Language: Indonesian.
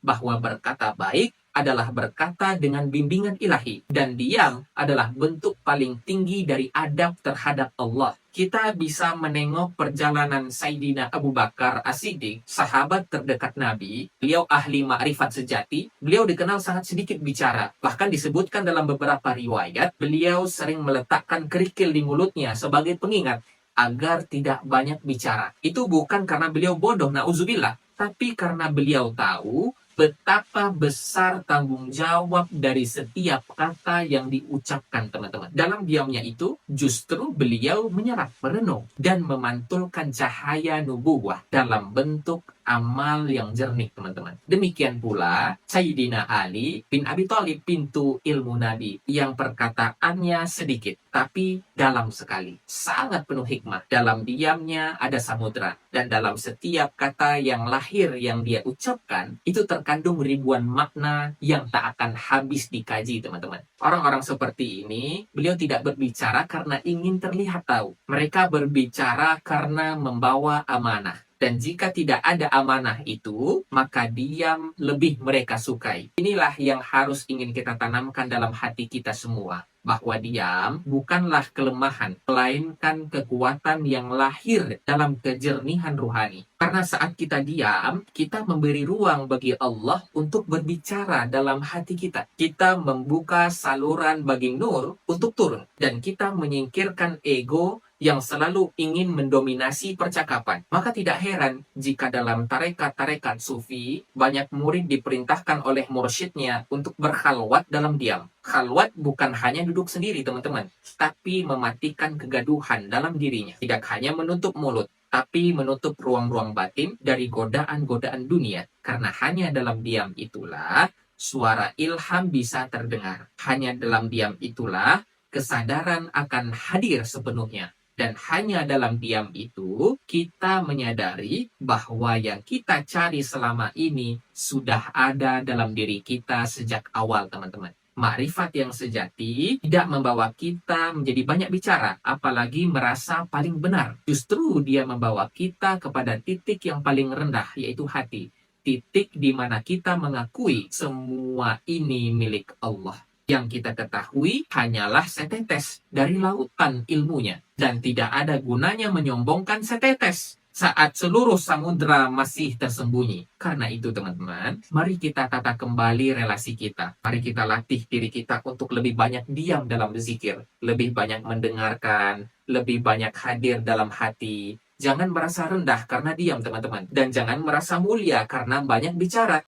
bahwa berkata baik adalah berkata dengan bimbingan ilahi, dan diam adalah bentuk paling tinggi dari adab terhadap Allah. Kita bisa menengok perjalanan Sayyidina Abu Bakar As-Siddiq, sahabat terdekat Nabi. Beliau ahli ma'rifat sejati. Beliau dikenal sangat sedikit bicara. Bahkan disebutkan dalam beberapa riwayat, beliau sering meletakkan kerikil di mulutnya sebagai pengingat agar tidak banyak bicara. Itu bukan karena beliau bodoh, na'udzubillah, tapi karena beliau tahu betapa besar tanggung jawab dari setiap kata yang diucapkan, teman-teman. Dalam diamnya itu, justru beliau menyerap, merenung, dan memantulkan cahaya nubuwah dalam bentuk amal yang jernih, teman-teman. Demikian pula Sayyidina Ali bin Abi Thalib, pintu ilmu Nabi, yang perkataannya sedikit, tapi dalam sekali. Sangat penuh hikmah. Dalam diamnya ada samudra. Dan dalam setiap kata yang lahir yang dia ucapkan, itu terkandung ribuan makna yang tak akan habis dikaji, teman-teman. Orang-orang seperti ini, beliau tidak berbicara karena ingin terlihat tahu. Mereka berbicara karena membawa amanah. Dan jika tidak ada amanah itu, maka diam lebih mereka sukai. Inilah yang harus ingin kita tanamkan dalam hati kita semua. Bahwa diam bukanlah kelemahan, melainkan kekuatan yang lahir dalam kejernihan ruhani. Karena saat kita diam, kita memberi ruang bagi Allah untuk berbicara dalam hati kita. Kita membuka saluran bagi nur untuk turun. Dan kita menyingkirkan ego yang selalu ingin mendominasi percakapan. Maka tidak heran jika dalam tarekat-tarekat sufi, banyak murid diperintahkan oleh mursyidnya untuk berkhalwat dalam diam. Khalwat bukan hanya duduk sendiri, teman-teman, tapi mematikan kegaduhan dalam dirinya. Tidak hanya menutup mulut, tapi menutup ruang-ruang batin dari godaan-godaan dunia. Karena hanya dalam diam itulah suara ilham bisa terdengar. Hanya dalam diam itulah kesadaran akan hadir sepenuhnya. Dan hanya dalam diam itu, kita menyadari bahwa yang kita cari selama ini sudah ada dalam diri kita sejak awal, teman-teman. Makrifat yang sejati tidak membawa kita menjadi banyak bicara, apalagi merasa paling benar. Justru dia membawa kita kepada titik yang paling rendah, yaitu hati. Titik di mana kita mengakui semua ini milik Allah. Yang kita ketahui hanyalah setetes dari lautan ilmunya. Dan tidak ada gunanya menyombongkan setetes saat seluruh samudra masih tersembunyi. Karena itu, teman-teman, mari kita tata kembali relasi kita. Mari kita latih diri kita untuk lebih banyak diam dalam berzikir, lebih banyak mendengarkan, lebih banyak hadir dalam hati. Jangan merasa rendah karena diam, teman-teman. Dan jangan merasa mulia karena banyak bicara.